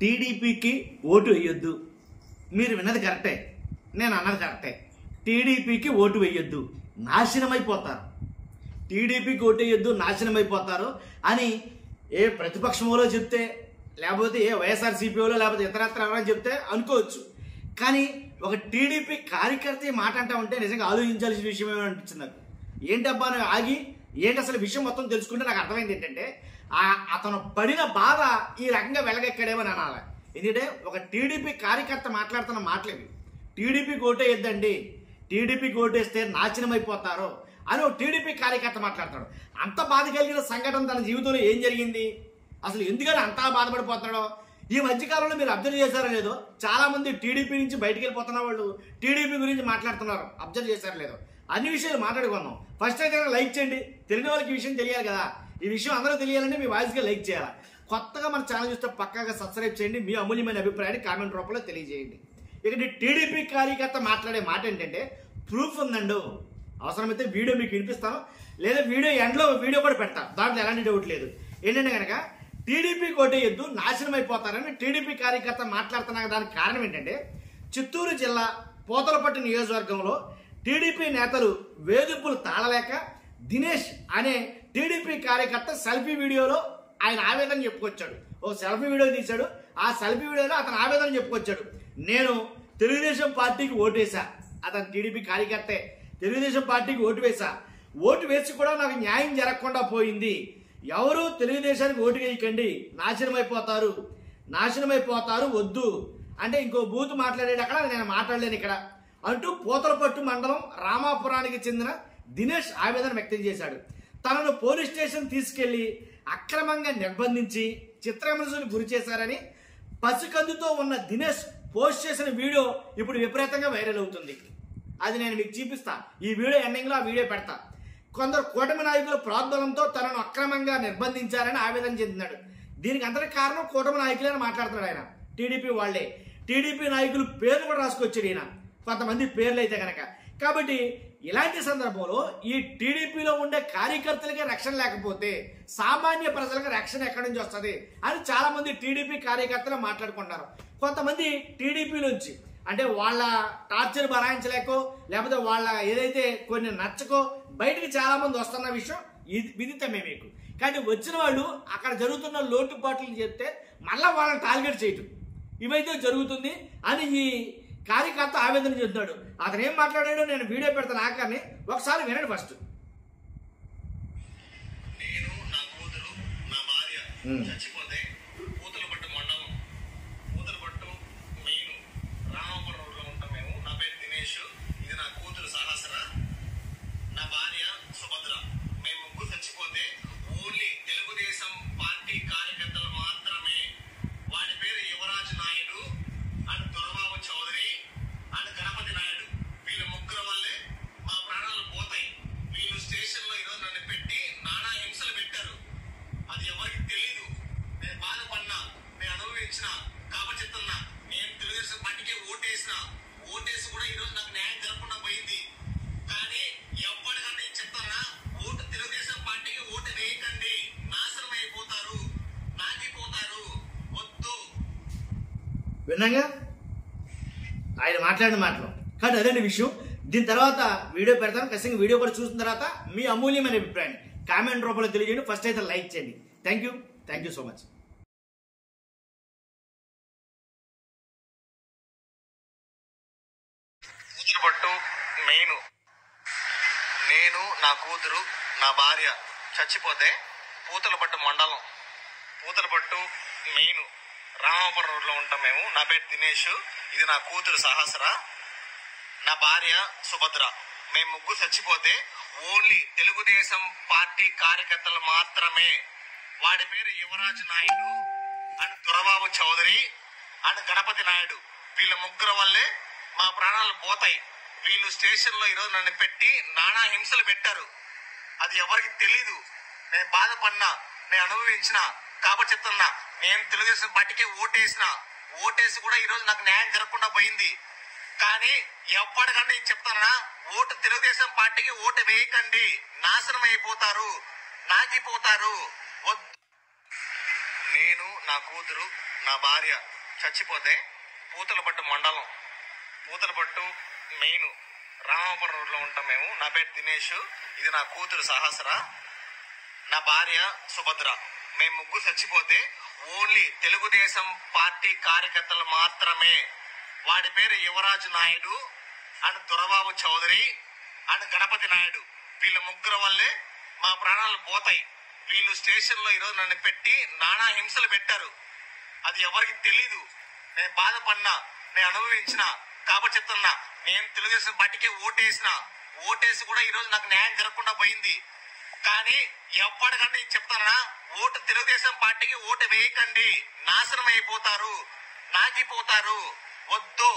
టీడీపీకి ఓటు వేయొద్దు. మీరు విన్నది కరెక్టే, నేను అన్నది కరెక్టే. టీడీపీకి ఓటు వేయొద్దు, నాశనమైపోతారు. టీడీపీకి ఓటు వేయొద్దు, నాశనమైపోతారు అని ఏ ప్రతిపక్షంలో చెప్తే, లేకపోతే ఏ వైఎస్ఆర్సీపీలో, లేకపోతే ఇతరత్ర ఎవరైనా చెప్తే అనుకోవచ్చు. కానీ ఒక టీడీపీ కార్యకర్త మాట అంటా ఉంటే నిజంగా ఆలోచించాల్సిన విషయం ఏమో అనిపించింది నాకు. ఏంటబ్బా అని ఆగి ఏంటి అసలు విషయం మొత్తం తెలుసుకుంటే నాకు అర్థమైంది ఏంటంటే, అతను పడిన బాధ ఈ రకంగా వెలగెక్కడేమని అనాలి. ఎందుకంటే ఒక టీడీపీ కార్యకర్త మాట్లాడుతున్న మాటలేవి. టీడీపీకి ఓటేయద్దండి, టీడీపీకి ఓటేస్తే నాశనం అయిపోతారు అని ఒక టీడీపీ కార్యకర్త మాట్లాడతాడు. అంత బాధ కలిగిన సంఘటన తన జీవితంలో ఏం జరిగింది, అసలు ఎందుకని అంతా బాధపడిపోతున్నాడో ఈ మధ్యకాలంలో మీరు అబ్జర్వ్ చేశారో లేదో, చాలా మంది టీడీపీ నుంచి బయటికి వెళ్ళిపోతున్న వాళ్ళు టీడీపీ గురించి మాట్లాడుతున్నారు. అబ్జర్వ్ చేశారో లేదో, అన్ని విషయాలు మాట్లాడుకున్నాం. ఫస్ట్ అయితే లైక్ చేయండి, తెలియని వాళ్ళకి ఈ విషయం తెలియాలి కదా. ఈ విషయం అందరూ తెలియాలంటే మీ వాయిస్గా లైక్ చేయాలి. కొత్తగా మన ఛానల్ చూస్తే పక్కాగా సబ్స్క్రైబ్ చేయండి. మీ అమూల్యమైన అభిప్రాయాన్ని కామెంట్ రూపంలో తెలియజేయండి. ఇక టీడీపీ కార్యకర్త మాట్లాడే మాట ఏంటంటే, ప్రూఫ్ ఉందండు, అవసరమైతే వీడియో మీకు వినిపిస్తాను, లేదా వీడియో ఎండ్లో వీడియో కూడా పెడతాను, దాంట్లో ఎలాంటి డౌట్ లేదు. ఏంటంటే కనుక టీడీపీకి ఓటేయొద్దు, నాశనం అయిపోతారని టీడీపీ కార్యకర్త మాట్లాడుతున్నా. దానికి కారణం ఏంటంటే, చిత్తూరు జిల్లా పోతలపట్టు నియోజకవర్గంలో టీడీపీ నేతలు వేధింపులు తాళలేక దినేష్ అనే టీడీపీ కార్యకర్త సెల్ఫీ వీడియోలో ఆయన ఆవేదన చెప్పుకొచ్చాడు. ఓ సెల్ఫీ వీడియో తీశాడు. ఆ సెల్ఫీ వీడియోలో అతను ఆవేదన చెప్పుకొచ్చాడు. నేను తెలుగుదేశం పార్టీకి ఓటేసా, అతను టీడీపీ కార్యకర్తే, తెలుగుదేశం పార్టీకి ఓటు వేసా, ఓటు వేసి కూడా నాకు న్యాయం జరగకుండా పోయింది. ఎవరు తెలుగుదేశానికి ఓటు వేయకండి, నాశనమైపోతారు, నాశనమైపోతారు, వద్దు అంటే ఇంకో బూత్ మాట్లాడేది అక్కడ, నేను మాట్లాడలేను ఇక్కడ అంటూ పోతలపట్టు మండలం రామాపురానికి చెందిన దినేష్ ఆవేదన వ్యక్తం చేశాడు. తనను పోలీస్ స్టేషన్ తీసుకెళ్లి అక్రమంగా నిర్బంధించి చిత్రహింసలకు గురి చేశారని పసికందుతో ఉన్న దినేష్ పోస్ట్ చేసిన వీడియో ఇప్పుడు విపరీతంగా వైరల్ అవుతుంది. అది నేను మీకు చూపిస్తా, ఈ వీడియో ఎండింగ్లో ఆ వీడియో పెడతా. కొందరు కూటమి నాయకుల ప్రోద్బలంతో తనను అక్రమంగా నిర్బంధించారని ఆవేదన చెందినాడు. దీనికి అంతటి కారణం కూటమి నాయకులని మాట్లాడుతున్నాడు ఆయన. టీడీపీ వాళ్లే, టీడీపీ నాయకులు పేర్లు కూడా రాసుకొచ్చాడు ఈయన, కొంతమంది పేర్లు అయితే కనుక. కాబట్టి ఇలాంటి సందర్భంలో ఈ టీడీపీలో ఉండే కార్యకర్తలకే రక్షణ లేకపోతే సామాన్య ప్రజలకు రక్షణ ఎక్కడి నుంచి వస్తుంది అని చాలా మంది టీడీపీ కార్యకర్తలు మాట్లాడుకుంటారు. కొంతమంది టీడీపీ నుంచి అంటే వాళ్ళ టార్చర్ భరాయించలేకో, లేకపోతే వాళ్ళ ఏదైతే కొన్ని నచ్చకో బయటికి చాలా మంది వస్తున్న విషయం విదితమే మీకు. కానీ వచ్చిన వాళ్ళు అక్కడ జరుగుతున్న లోటుపాట్లు చెప్తే మళ్ళా వాళ్ళని టార్గెట్ చేయటం, ఇవైతే జరుగుతుంది అని ఈ కార్యకర్త ఆవేదన చెందుతాడు. అతను ఏం మాట్లాడాడో నేను వీడియో పెడతాను, ఆఖరిని ఒకసారి వినండి. ఫస్ట్ నేను నా కూతురు నా భార్య చచ్చిపోతే పూతలపట్టు మండలం పూతలపట్టు మెయిన్ రామాపురం రోడ్ లో ఉంటాం మేము. నా పేరు దినేష్, ఇది నా కూతురు సహస్ర, నా భార్య సుభద్ర. మేము ముగ్గురు చచ్చిపోతే ఓన్లీ తెలుగుదేశం పార్టీ కార్యకర్తలు మాత్రమే, వాడి పేరు యువరాజ్ నాయుడు అండ్ దొరబాబు చౌదరి అండ్ గణపతి నాయుడు, వీళ్ళ ముగ్గురు వల్లే మా ప్రాణాలు పోతాయి. వీళ్ళు స్టేషన్ లో ఈరోజు నన్ను పెట్టి నానా హింసలు పెట్టారు. అది ఎవరికి తెలీదు. నేను బాధపడినా, నేను అనుభవించిన కాపచిత్తున్నా, నేను తెలుగుదేశం పార్టీకి ఓటేసి కూడా ఈరోజు నాకు న్యాయం జరగకుండా పోయింది. కానీ ఎవరికన్నా నేను చెప్తానా, ఓటు తెలుగుదేశం పార్టీకి ఓటు వేయకండి, నాశనం అయిపోతారు, నాగిపోతారు, వద్దు. విన్నాగా ఆయన మాట్లాడిన మాటలు. కానీ అదే విషయం. దీని తర్వాత వీడియో పెడతాను, ఖచ్చితంగా వీడియో కూడా చూసిన తర్వాత మీ అమూల్యమైన అభిప్రాయాన్ని కామెంట్ రూపంలో తెలియజేయండి. ఫస్ట్ అయితే లైక్ చేయండి. Thank you so much. Puthalapattu main, నేను నా కూతురు నా భార్య చచ్చిపోతే పూతలపట్టు మండలం పూతలపట్టు మెయిన్ రామాపురం రోడ్ లో ఉంటాం మేము. నా పేరు దినేష్, ఇది నా కూతురు సహస్ర, నా భార్య సుభద్ర. మేము ముగ్గురు చచ్చిపోతే ఓన్లీ తెలుగుదేశం పార్టీ కార్యకర్తలు మాత్రమే, వాడి పేరు యువరాజ్ నాయుడు అండ్ దొరబాబు చౌదరి అండ్ గణపతి నాయుడు, వీళ్ళ ముగ్గురు వల్లే మా ప్రాణాలు పోతాయి. వీళ్ళు స్టేషన్ లో ఈరోజు నన్ను పెట్టి నానా హింసలు పెట్టారు. అది ఎవరికి తెలీదు. నేను బాధపడినా, నేను అనుభవించిన కాపచిత్తున్నా, నేను తెలుగుదేశం పార్టీకి ఓటేసి కూడా ఈరోజు నాకు న్యాయం జరగకుండా పోయింది. కానీ ఎవరికన్నా నేను చెప్తానా, ఓటు తెలుగుదేశం పార్టీకి ఓటు వేయకండి, నాశనం అయిపోతారు, నాగిపోతారు, వద్దు. నేను నా కూతురు నా భార్య చచ్చిపోతే పూతలపట్టు మండలం, పూతలపట్టు మెయిన్ రామాపురం రోడ్లో ఉంటాం మేము. నా పేరు దినేష్, ఇది నా కూతురు సహస్ర, నా భార్య సుభద్ర. మేము ముగ్గురు చచ్చిపోతే ఓన్లీ తెలుగుదేశం పార్టీ కార్యకర్తలు మాత్రమే, వాడి పేరు యువరాజు నాయుడు అండ్ దొరబాబు చౌదరి అండ్ గణపతి నాయుడు, వీళ్ళ ముగ్గురు వల్లే మా ప్రాణాలు పోతాయి. వీళ్ళు స్టేషన్లో ఈరోజు నన్ను పెట్టి నానా హింసలు పెట్టారు. అది ఎవరికి తెలీదు. నేను బాధపడినా, నేను అనుభవించిన కాబట్టి చెప్తున్నా. నేను తెలుగుదేశం పార్టీకి ఓటేసి కూడా ఈరోజు నాకు న్యాయం జరగకుండా పోయింది. కానీ ఎప్పటికంటే చెప్తానా, ఓటు తెలుగుదేశం పార్టీకి ఓటు వేయకండి, నాశనం అయిపోతారు, నాగిపోతారు. వద్దు.